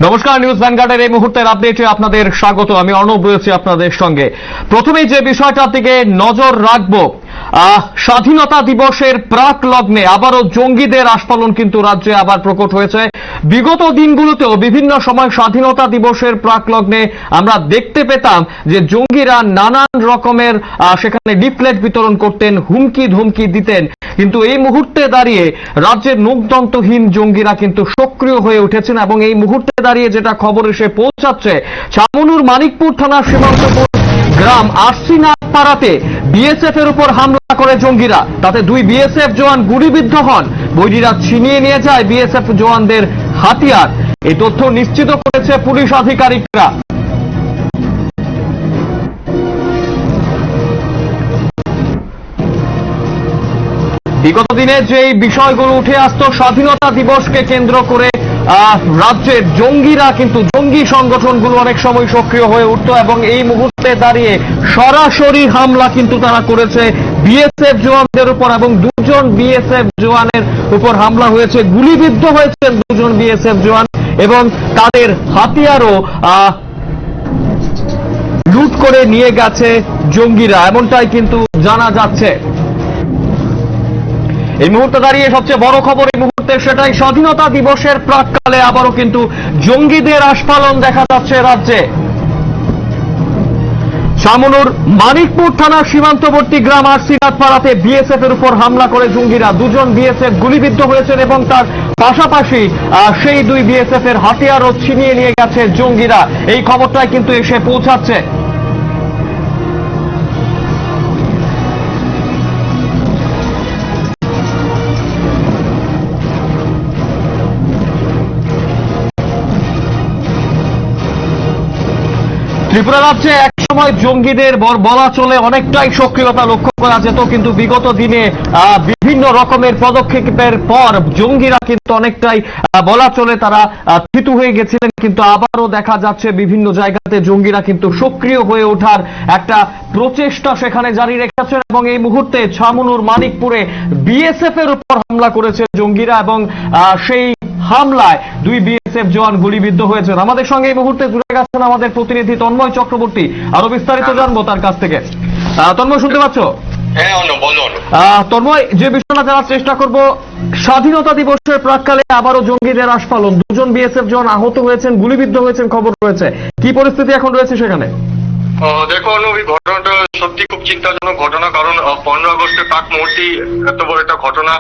নমস্কার, নিউজ ভ্যানগার্ডের এই মুহূর্তের আপডেটে আপনাদের স্বাগত। আমি অর্ণব রয়েছি আপনাদের সঙ্গে। প্রথমেই যে বিষয়টার দিকে নজর রাখবো, স্বাধীনতা দিবসের প্রাক লগ্নে আবারও জঙ্গিদের আস্ফালন কিন্তু রাজ্যে আবার প্রকট হয়েছে। বিগত দিনগুলোতেও বিভিন্ন সময় স্বাধীনতা দিবসের প্রাক লগ্নে আমরা দেখতে পেতাম যে জঙ্গিরা নানান রকমের সেখানে লিফলেট বিতরণ করতেন, হুমকি ধমকি দিতেন। কিন্তু এই মুহূর্তে দাঁড়িয়ে রাজ্যের নূকদন্তহীন জঙ্গিরা কিন্তু সক্রিয় হয়ে উঠেছেন এবং এই মুহূর্তে দাঁড়িয়ে যেটা খবর এসে পৌঁছাচ্ছে, ছামনুর মানিকপুর থানার সীমান্তবর্তী গ্রাম আরসিনাথপাড়াতে বিএসএফ এর উপর হামলা করে জঙ্গিরা। তাতে দুই বিএসএফ জওয়ান গুলিবিদ্ধ হন। বৈরীরা ছিনিয়ে নিয়ে যায় বিএসএফ জওয়ানদের হাতিয়ার। এই তথ্য নিশ্চিত করেছে পুলিশ আধিকারিকরা। বিগত দিনে যে বিষয়গুলো উঠে আসতো স্বাধীনতা দিবসকে কেন্দ্র করে, রাজ্যের জঙ্গিরা কিন্তু জঙ্গি সংগঠনগুলো অনেক সময় সক্রিয় হয়ে উঠতো এবং এই মুহূর্তে দাঁড়িয়ে সরাসরি হামলা কিন্তু তারা করেছে বিএসএফ জওয়ানদের উপর এবং দুজন বিএসএফ জওয়ানের উপর হামলা হয়েছে, গুলিবিদ্ধ হয়েছেন দুজন বিএসএফ জওয়ান এবং তাদের হাতিয়ারও লুট করে নিয়ে গেছে জঙ্গিরা, এমনটাই কিন্তু জানা যাচ্ছে। এই মুহূর্তে দাঁড়িয়ে সবচেয়ে বড় খবর এই মুহূর্তে সেটাই, স্বাধীনতা দিবসের প্রাককালে আবারও কিন্তু জঙ্গিদের আস্ফালন দেখা যাচ্ছে রাজ্যে। ছামনুর মানিকপুর থানার সীমান্তবর্তী গ্রাম আরসিনাথপাড়াতে বিএসএফ এর উপর হামলা করে জঙ্গিরা, দুজন বিএসএফ গুলিবিদ্ধ হয়েছেন এবং তার পাশাপাশি সেই দুই বিএসএফ এর হাতিয়ারও ছিনিয়ে নিয়ে গেছে জঙ্গিরা। এই খবরটাই কিন্তু এসে পৌঁছাচ্ছে। ত্রিপুরা রাজ্যে একসময় জঙ্গিদের বলা চলে অনেকটাই সক্রিয়তা লক্ষ্য করা যেত, কিন্তু বিগত দিনে বিভিন্ন রকমের পদক্ষেপের পর জঙ্গিরা কিন্তু অনেকটাই বলা চলে তারা থিতু হয়ে গেছিলেন। কিন্তু আবারও দেখা যাচ্ছে বিভিন্ন জায়গাতে জঙ্গিরা কিন্তু সক্রিয় হয়ে ওঠার একটা প্রচেষ্টা সেখানে জারি রেখেছেন এবং এই মুহূর্তে ছামনুর মানিকপুরে বিএসএফ এর উপর হামলা করেছে জঙ্গিরা এবং সেই হামলায় দুই বিএসএফ জওয়ান গুলিবিদ্ধ হয়েছেন। আমাদের সঙ্গে এই মুহূর্তে জুড়ে গেছেন আমাদের প্রতিনিধি তন্ময় চক্রবর্তী। আরো বিস্তারিত জানবো তার কাছ থেকে। তন্ময়, শুনতে পাচ্ছ? তন্ময়, যে বিষয়টা জানার চেষ্টা করব, স্বাধীনতা দিবসের প্রাককালে আবারও জঙ্গিদের আস্ফালন, দুজন বিএসএফ জওয়ান আহত হয়েছেন, গুলিবিদ্ধ হয়েছেন খবর রয়েছে। কি পরিস্থিতি এখন রয়েছে সেখানে? দেখো অনু, এই ঘটনাটা সত্যি খুব চিন্তাজনক ঘটনা, কারণ 15 আগস্টের প্রাক মুহূর্তেই এত বড় একটা ঘটনা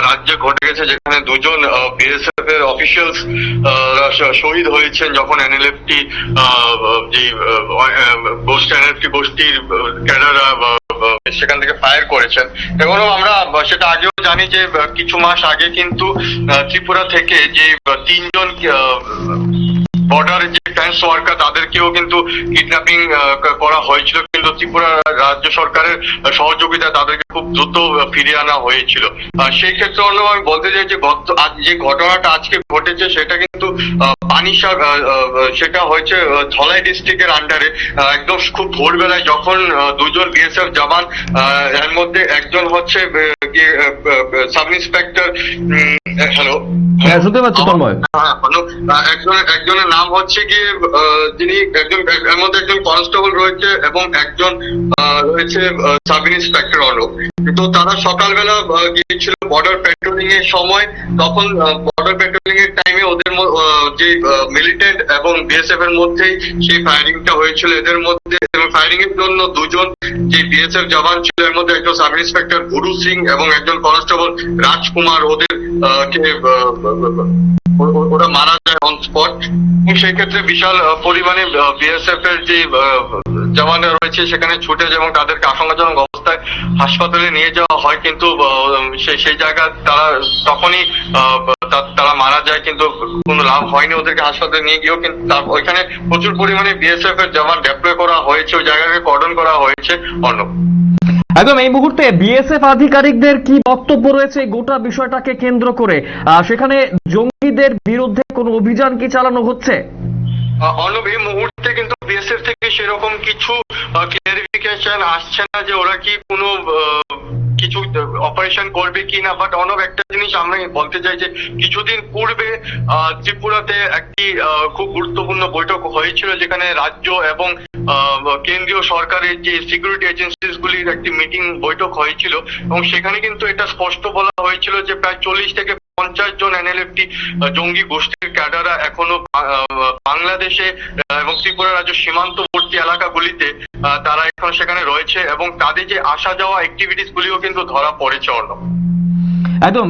রাজ্যে ঘটে গেছে, যেখানে দুজন বিএসএফ এর অফিসিয়ালস শহীদ হয়েছেন যখন এনএলএফটি যে এনএলএফটি গোষ্ঠীর ক্যাডাররা সেখান থেকে ফায়ার করেছেন। এবং আমরা সেটা আগেও জানি যে কিছু মাস আগে কিন্তু ত্রিপুরা থেকে যে 3 জন বর্ডারের যে ফেন্স ওয়ার্কার তাদেরকেও কিন্তু কিডন্যাপিং করা হয়েছিল, কিন্তু ত্রিপুরা রাজ্য সরকারের সহযোগিতা তাদেরকে খুব দ্রুত ফিরিয়ে আনা হয়েছিল। সেই ক্ষেত্রে অন্য আমি বলতে চাই যে যে ঘটনাটা আজকে ঘটেছে সেটা কিন্তু পানিসার, সেটা হয়েছে ধলাই ডিস্ট্রিক্টের আন্ডারে। একদম খুব ভোরবেলায় যখন দুজন বিএসএফ জওয়ান, এর মধ্যে একজন হচ্ছে সাব ইন্সপেক্টর, হ্যালো শুনতে পাচ্ছি তন্ময়? একজনের নাম হচ্ছে গিয়ে যিনি একজন, এর মধ্যে একজন কনস্টেবল রয়েছে এবং একজন রয়েছে সাব ইন্সপেক্টর অলোক। তো তারা সকালবেলা গিয়েছিল বর্ডার পেট্রোলিং এর সময়, তখন বর্ডার পেট্রোলিং এর টাইমে ওদের যে মিলিটেন্ট এবং বিএসএফ এর মধ্যেই সেই ফায়ারিংটা হয়েছিল। এদের মধ্যে ফায়ারিং এর জন্য দুজন যে বিএসএফ জওয়ান ছিল, এর মধ্যে একজন সাব ইন্সপেক্টর গুরু সিং এবং একজন কনস্টেবল রাজকুমার, ওরা মারা যায় অন স্পট। সেই ক্ষেত্রে বিশাল পরিমাণে বিএসএফ এর যে জওয়ানরা রয়েছে সেখানে ছুটে যায় এবং তাদেরকে আশঙ্কাজনক অবস্থায় হাসপাতালে নিয়ে যাওয়া হয়, কিন্তু সেই জায়গায় তারা তখনই তারা মারা যায়, কিন্তু কোনো লাভ হয়নি ওদেরকে হাসপাতালে নিয়ে গিয়েও। কিন্তু ওইখানে প্রচুর পরিমাণে বিএসএফ এর জওয়ান ডেপ্লয় করা হয়েছে, ওই জায়গাকে কর্ডন করা হয়েছে। একদম এই মুহূর্তে বিএসএফ আধিকারিকদের কি বক্তব্য রয়েছে গোটা বিষয়টাকে কেন্দ্র করে? সেখানে জঙ্গিদের বিরুদ্ধে কোনো অভিযান কি চালানো হচ্ছে? অর্ণব, এই মুহূর্তে কিন্তু বিএসএফ থেকে সেরকম কিছু ক্লিয়ারিফিকেশন আসছে না যে ওরা কি কোনো কিছু অপারেশন করবে কিনা। বাট অর্ণব, একটা জিনিস আমি বলতে চাই যে কিছুদিন পূর্বে ত্রিপুরাতে একটি খুব গুরুত্বপূর্ণ বৈঠক হয়েছিল, যেখানে রাজ্য এবং কেন্দ্রীয় সরকারের যে সিকিউরিটি এজেন্সিস গুলির একটি মিটিং বৈঠক হয়েছিল, এবং সেখানে কিন্তু এটা স্পষ্ট বলা হয়েছিল যে প্রায় 40 থেকে 50 জন এনএলএফটি জঙ্গি গোষ্ঠীর ক্যাডাররা এখনো বাংলাদেশে এবং ত্রিপুরা রাজ্য সীমান্তবর্তী এলাকাগুলিতে তারা এখন সেখানে রয়েছে, এবং তাদের যে আসা যাওয়া অ্যাক্টিভিটিস গুলিও কিন্তু ধরা পড়েছে। অর্ণব, একদম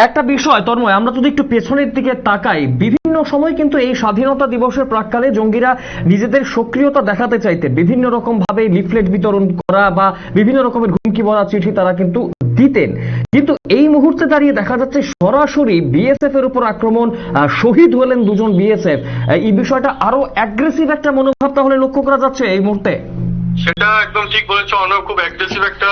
একটা বিষয় তন্ময়, আমরা যদি একটু পেছনের দিকে তাকাই, বিভিন্ন সময় কিন্তু এই স্বাধীনতা দিবসের প্রাক্কালে জঙ্গিরা নিজেদের সক্রিয়তা দেখাতে চাইতে বিভিন্ন রকম ভাবে লিফলেট বিতরণ করা বা বিভিন্ন রকমের হুমকি ভরা চিঠি তারা কিন্তু দিতেন। কিন্তু এই মুহূর্তে দাঁড়িয়ে দেখা যাচ্ছে সরাসরি বিএসএফ এর উপর আক্রমণ, শহীদ হলেন দুজন বিএসএফ। এই বিষয়টা আরো অ্যাগ্রেসিভ একটা মনোভাব তাহলে লক্ষ্য করা যাচ্ছে এই মুহূর্তে। সেটা একদম ঠিক বলেছো অর্ণব, খুব অ্যাগ্রেসিভ একটা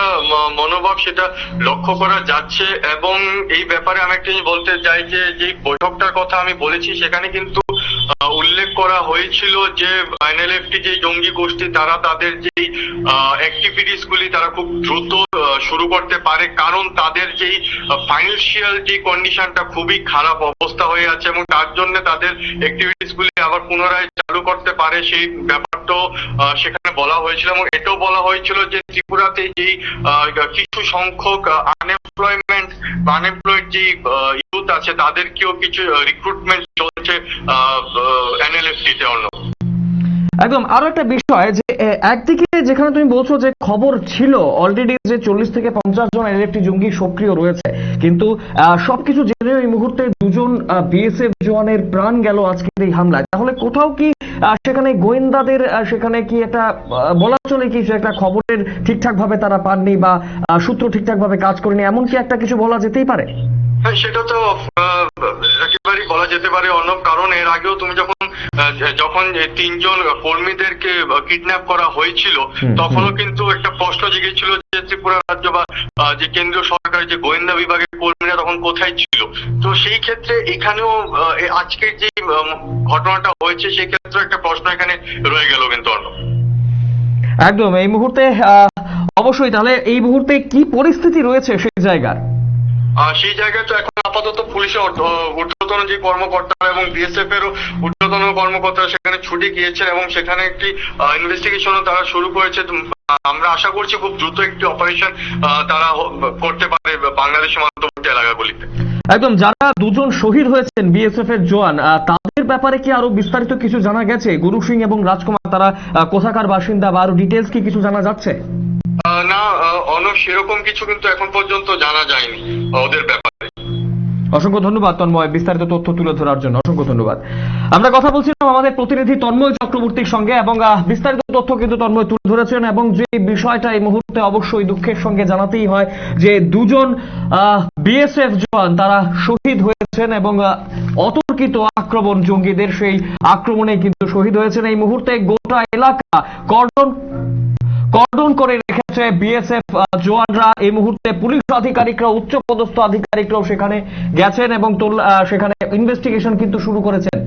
মনোভাব সেটা লক্ষ্য করা যাচ্ছে। এবং এই ব্যাপারে আমি একটা জিনিস বলতে চাই যে বৈঠকটার কথা আমি বলেছি, সেখানে কিন্তু উল্লেখ করা হয়েছিল যে এনএলএফটি যে জঙ্গি গোষ্ঠী তারা তাদের যে অ্যাক্টিভিটিস গুলি তারা খুব দ্রুত শুরু করতে পারে, কারণ তাদের যেই ফাইন্যান্সিয়াল যে কন্ডিশনটা খুবই খারাপ অবস্থা হয়ে আছে, এবং তার জন্য তাদের অ্যাক্টিভিটিস গুলি আবার পুনরায় চালু করতে পারে, সেই ব্যাপারটাও সেখানে বলা হয়েছিল। এবং এটাও বলা হয়েছিল যে ত্রিপুরাতে যেই কিছু সংখ্যক আনএমপ্লয়েড যে ইউথ আছে তাদেরকেও কিছু রিক্রুটমেন্ট চলছে এনএলএফটিতে। অর্ণব, একদম আরো একটা বিষয় যে একদিকে যেখানে তুমি বলছো যে খবর ছিল অলরেডি যে 40 থেকে 50 জন এনএলএফটি জঙ্গি সক্রিয় রয়েছে, কিন্তু সবকিছু জেনেও এই মুহূর্তে দুজন বিএসএফ জওয়ানের প্রাণ গেল আজকের এই হামলায়, তাহলে কোথাও কি সেখানে গোয়েন্দাদের সেখানে কি একটা বলা চলে কি একটা খবরের ঠিকঠাক ভাবে তারা পাননি বা সূত্র ঠিকঠাক ভাবে কাজ করেনি, এমন কি একটা কিছু বলা যেতেই পারে? হ্যাঁ, সেটা তো একেবারেই বলা যেতে পারে অর্ণব, কারণ এর আগেও তুমি যখন 3 জন কর্মীদেরকে কিডন্যাপ করা হয়েছিল তখনও কিন্তু একটা প্রশ্ন জেগেছিল যে ত্রিপুরা রাজ্য বা যে কেন্দ্রীয় সরকারের যে গোয়েন্দা বিভাগের কর্মীরা তখন কোথায় ছিল। তো সেই ক্ষেত্রে এখানেও আজকের যে ঘটনাটা হয়েছে সেই ক্ষেত্রে একটা প্রশ্ন এখানে রয়ে গেল কিন্তু। অর্ণব, একদম এই মুহূর্তে অবশ্যই, তাহলে এই মুহূর্তে কি পরিস্থিতি রয়েছে সেই জায়গার? সেই জায়গায় তো এখন আপাতত পুলিশের ঊর্ধ্বতন যে কর্মকর্তারা এবং বিএসএফ এরও ঊর্ধ্বতন কর্মকর্তারা সেখানে ছুটে গিয়েছেন, এবং সেখানে একটি ইনভেস্টিগেশনও তারা শুরু করেছে। আমরা আশা করছি খুব দ্রুত একটি অপারেশন তারা করতে পারে বাংলাদেশ সীমান্তবর্তী এলাকাগুলিতে। একদম, যারা দুজন শহীদ হয়েছেন বিএসএফ এর জওয়ান, তাদের ব্যাপারে কি আরো বিস্তারিত কিছু জানা গেছে? গুরু সিং এবং রাজকুমার তারা কোথাকার বাসিন্দা বা আরো ডিটেলস কি কিছু জানা যাচ্ছে? না অর্ণব, সেরকম কিছু কিন্তু এখন পর্যন্ত জানা যায়নি ওদের ব্যাপারে। অসংখ্য ধন্যবাদ তন্ময়, বিস্তারিত তথ্য তুলে ধরার জন্য অসংখ্য ধন্যবাদ। আমরা কথা বলছিলাম আমাদের প্রতিনিধি তন্ময় চক্রবর্তীর সঙ্গে, এবং বিস্তারিত তথ্য কিন্তু তন্ময় তুলে ধরেছেন। এবং যে বিষয়টা এই মুহূর্তে অবশ্যই দুঃখের সঙ্গে জানাতেই হয় যে দুজন বিএসএফ জওয়ান তারা শহীদ হয়েছেন, এবং অতর্কিত আক্রমণ জঙ্গিদের সেই আক্রমণে কিন্তু শহীদ হয়েছেন। এই মুহূর্তে গোটা এলাকা কর্ডন করে রেখেছে বিএসএফ জওয়ানরা। এই মুহূর্তে পুলিশ আধিকারিকরা, উচ্চ পদস্থ আধিকারিকরাও সেখানে গেছেন এবং সেখানে ইনভেস্টিগেশন কিন্তু শুরু করেছেন।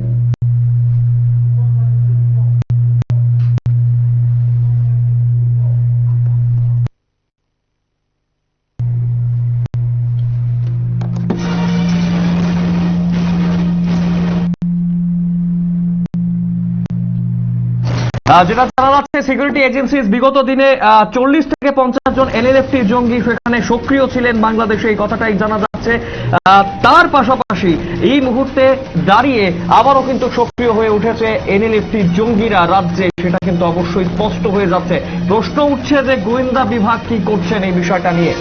যেটা জানা যাচ্ছে সিকিউরিটি এজেন্সি বিগত দিনে 40 থেকে 50 জন এনএলএফটি জঙ্গি সেখানে সক্রিয় ছিলেন বাংলাদেশে, এই কথাটাই জানা যাচ্ছে। তার পাশাপাশি এই মুহূর্তে দাঁড়িয়ে আবারও কিন্তু সক্রিয় হয়ে উঠেছে এনএলএফটি জঙ্গিরা রাজ্যে, সেটা কিন্তু অবশ্যই স্পষ্ট হয়ে যাচ্ছে। প্রশ্ন উঠছে যে গোয়েন্দা বিভাগ কি করছেন এই বিষয়টা নিয়ে।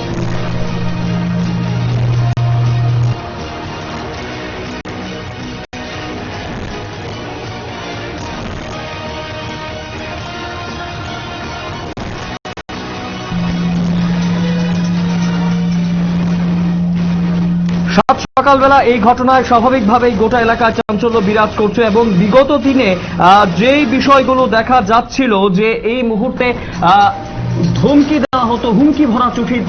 সকালবেলা এই ঘটনায় স্বাভাবিকভাবেই গোটা এলাকায় চাঞ্চল্য বিরাজ করছে, এবং বিগত দিনে যেই বিষয়গুলো দেখা যাচ্ছিল যে এই মুহূর্তে ধমকি দেওয়া হতো, হুমকি ভরা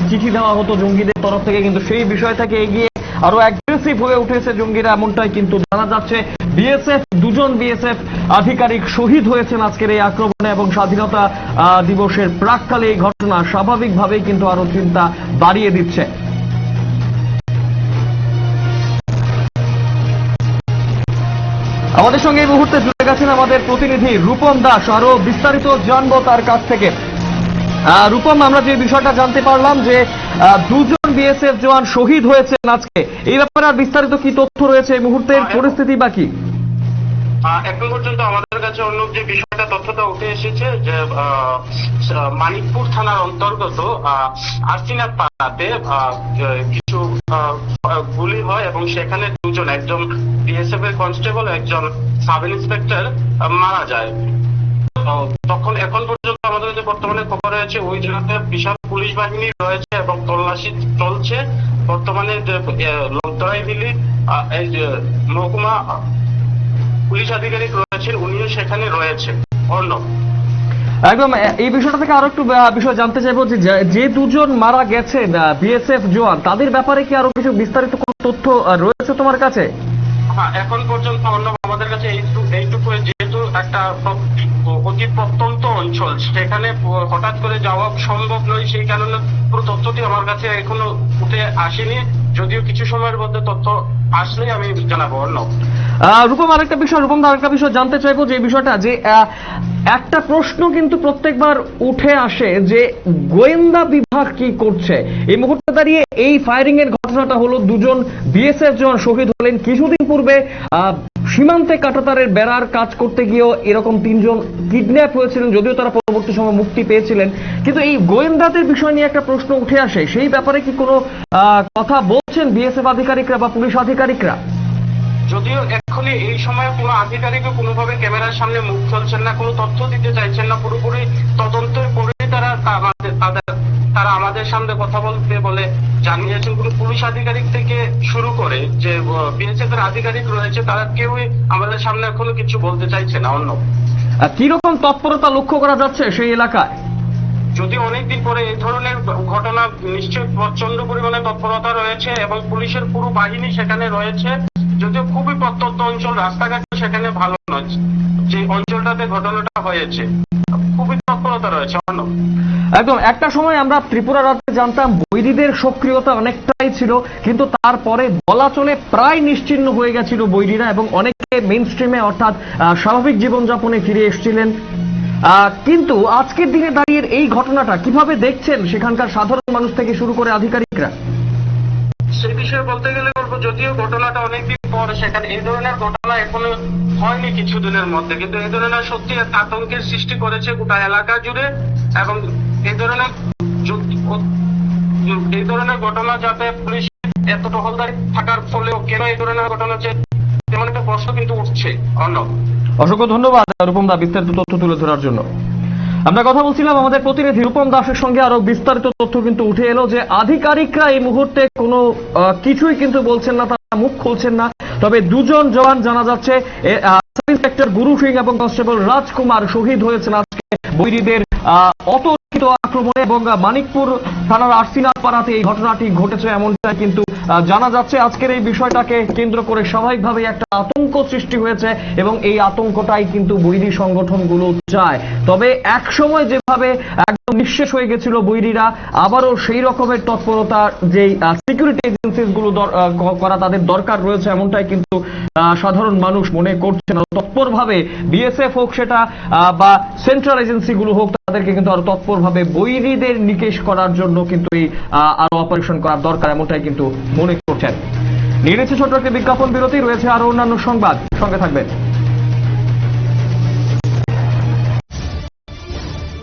চিঠি দেওয়া হতো জঙ্গিদের তরফ থেকে, কিন্তু সেই বিষয় থেকে এগিয়ে আরো অ্যাগ্রেসিভ হয়ে উঠেছে জঙ্গিরা, এমনটাই কিন্তু জানা যাচ্ছে। দুজন বিএসএফ আধিকারিক শহীদ হয়েছেন আজকের এই আক্রমণে, এবং স্বাধীনতা দিবসের প্রাককালে এই ঘটনা স্বাভাবিকভাবেই কিন্তু আরো চিন্তা বাড়িয়ে দিচ্ছে। আমাদের সঙ্গে এই মুহূর্তে জুড়ে গেছেন আমাদের প্রতিনিধি রূপম দাস, আরো বিস্তারিত জানবো তার কাছ থেকে। রূপম, আমরা যে বিষয়টা জানতে পারলাম যে দুজন বিএসএফ জওয়ান শহীদ হয়েছেন আজকে, এই ব্যাপারে আর বিস্তারিত কি তথ্য রয়েছে, এই মুহূর্তের পরিস্থিতি বা কি? এখন পর্যন্ত আমাদের কাছে অন্য যে বিষয়টা তথ্যটা উঠে এসেছে যে মানিকপুর থানার অন্তর্গত আরসিনাথ পাড়াতে কিছু গুলি হয় এবং সেখানে দুজন, একজন বিএসএফ এর কনস্টেবল, একজন সাব ইন্সপেক্টর মারা যায়। তখন এখন পর্যন্ত আমাদের যে বর্তমানে খবর রয়েছে ওই জায়গাতে বিশাল পুলিশ বাহিনী রয়েছে এবং তল্লাশি চলছে। বর্তমানে লংতরাইবিলি মহকুমা পুলিশ আধিকারিক রয়েছেন, উনিও সেখানে রয়েছে। অর্ণব, একদম এই বিষয়টা থেকে আরো একটু বিষয় জানতে চাইবো যে দুজন মারা গেছেন বিএসএফ জওয়ান, তাদের ব্যাপারে কি আরো কিছু বিস্তারিত কোনো তথ্য রয়েছে তোমার কাছে? হ্যাঁ, এখন পর্যন্ত অর্ণব আমাদের কাছে এইটুকু, যেহেতু একটা অতি প্রত্যন্ত অঞ্চল, সেখানে হঠাৎ করে যাওয়া সম্ভব নয়, সেই কারণে পুরো তথ্যটি আমার কাছে এখনো উঠে আসেনি। যদিও কিছু সময়ের মধ্যে তথ্য আসলেই আমি জানাবো। অর্ণব, রূপম আরেকটা বিষয় জানতে চাইবো, যে বিষয়টা যে একটা প্রশ্ন কিন্তু প্রত্যেকবার উঠে আসে যে গোয়েন্দা বিভাগ কি করছে। এই মুহূর্তে দাঁড়িয়ে এই ফায়ারিং এর ঘটনাটা হলো, দুজন বিএসএফ জওয়ান শহীদ হলেন। কিছুদিন পূর্বে সীমান্তে কাঁটাতারের বেড়ার কাজ করতে গিয়েও এরকম তিনজন কিডন্যাপ হয়েছিলেন, যদিও তারা পরবর্তী সময় মুক্তি পেয়েছিলেন। কিন্তু এই গোয়েন্দাদের বিষয় নিয়ে একটা প্রশ্ন উঠে আসে, সেই ব্যাপারে কি কোনো কথা বলছেন বিএসএফ আধিকারিকরা বা পুলিশ আধিকারিকরা? যদিও এখনই এই সময় কোনো আধিকারিকও কোনোভাবে ক্যামেরার সামনে মুখ খুলছেন না, কোনো তথ্য দিতে চাইছেন না। পুরোপুরি তদন্ত করে তারা আমাদের সামনে কথা বলতে বলে জানিয়েছেন। কোনো পুলিশ আধিকারিক থেকে শুরু করে যে বিএসএফ এর আধিকারিক রয়েছে, তারা কেউই আমাদের সামনে এখনো কিছু বলতে চাইছে না। অন্য কিরকম তৎপরতা লক্ষ্য করা যাচ্ছে সেই এলাকায়? যদি অনেকদিন পরে এই ধরনের ঘটনা, নিশ্চয়ই প্রচন্ড পরিমাণে তৎপরতা রয়েছে এবং পুলিশের পুরো বাহিনী সেখানে রয়েছে। যদিও খুবই প্রত্যন্ত অঞ্চল, রাস্তাঘাট সেখানে ভালো নয়, যে অঞ্চলটাতে ঘটনাটা হয়েছে খুবই তৎপরতা রয়েছে। একদম একটা সময় আমরা ত্রিপুরা রাজ্যে জানতাম বৈরীদের সক্রিয়তা অনেকটাই ছিল, কিন্তু তারপরে বলা চলে প্রায় নিশ্চিহ্ন হয়ে গেছিল বৈরীরা, এবং অনেকে মেইন স্ট্রিমে অর্থাৎ স্বাভাবিক জীবনযাপনে ফিরে এসেছিলেন। কিন্তু আজকের দিনে দাঁড়িয়ে এই ঘটনাটা কিভাবে দেখছেন সেখানকার সাধারণ মানুষ থেকে শুরু করে আধিকারিকরা? সেই বিষয়ে বলতে গেলে বলবো, যদিও ঘটনাটা অনেকদিন পর, সেখানে এই ধরনের ঘটনা এখনো হয়নি কিছুদিনের মধ্যে, কিন্তু এই ধরনের সত্যি আতঙ্কের সৃষ্টি করেছে গোটা এলাকা জুড়ে। এবং এই ধরনের ঘটনা যাতে পুলিশ এত টহলদারি থাকার ফলেও কেন এই ধরনের ঘটনা হচ্ছে, তেমন একটা প্রশ্ন কিন্তু উঠছে। অর্ণব, অসংখ্য ধন্যবাদ রূপম দা বিস্তারিত তথ্য তুলে ধরার জন্য। আমরা কথা বলছিলাম আমাদের প্রতিনিধি রূপম দাসের সঙ্গে, আরো বিস্তারিত তথ্য কিন্তু উঠে এলো যে আধিকারিকরা এই মুহূর্তে কোনো কিছুই কিন্তু বলছেন না, তারা মুখ খুলছেন না। তবে দুজন জওয়ান জানা যাচ্ছে, সাব ইন্সপেক্টর গুরু সিং এবং কনস্টেবল রাজকুমার শহীদ হয়েছেন আজকে বৈরীদের অতর্কিত আক্রমণে, এবং মানিকপুর থানার আরসিনাথ পাড়াতে এই ঘটনাটি ঘটেছে এমনটাই কিন্তু জানা যাচ্ছে। আজকের এই বিষয়টাকে কেন্দ্র করে স্বাভাবিকভাবে একটা আতঙ্ক সৃষ্টি হয়েছে, এবং এই আতঙ্কটাই কিন্তু বৈরী সংগঠনগুলো চায়। তবে এক সময় যেভাবে একদম নিঃশেষ হয়ে গেছিল বৈরীরা, আবারও সেই রকমের তৎপরতা যে সিকিউরিটি এজেন্সিস গুলো করা তাদের দরকার রয়েছে, এমনটাই কিন্তু সাধারণ মানুষ মনে করছেন। তৎপরভাবে বিএসএফ হোক সেটা বা সেন্ট্রাল এজেন্সিগুলো হোক, তাদেরকে কিন্তু আরো তৎপরভাবে বৈরীদের নিকেশ করার জন্য কিন্তু এই আরো অপারেশন করার দরকার, এমনটাই কিন্তু মনে করছেন। নিয়ে নিচ্ছে ছোট্ট একটি বিজ্ঞাপন বিরতি, রয়েছে আরো অন্যান্য সংবাদ, সঙ্গে থাকবেন।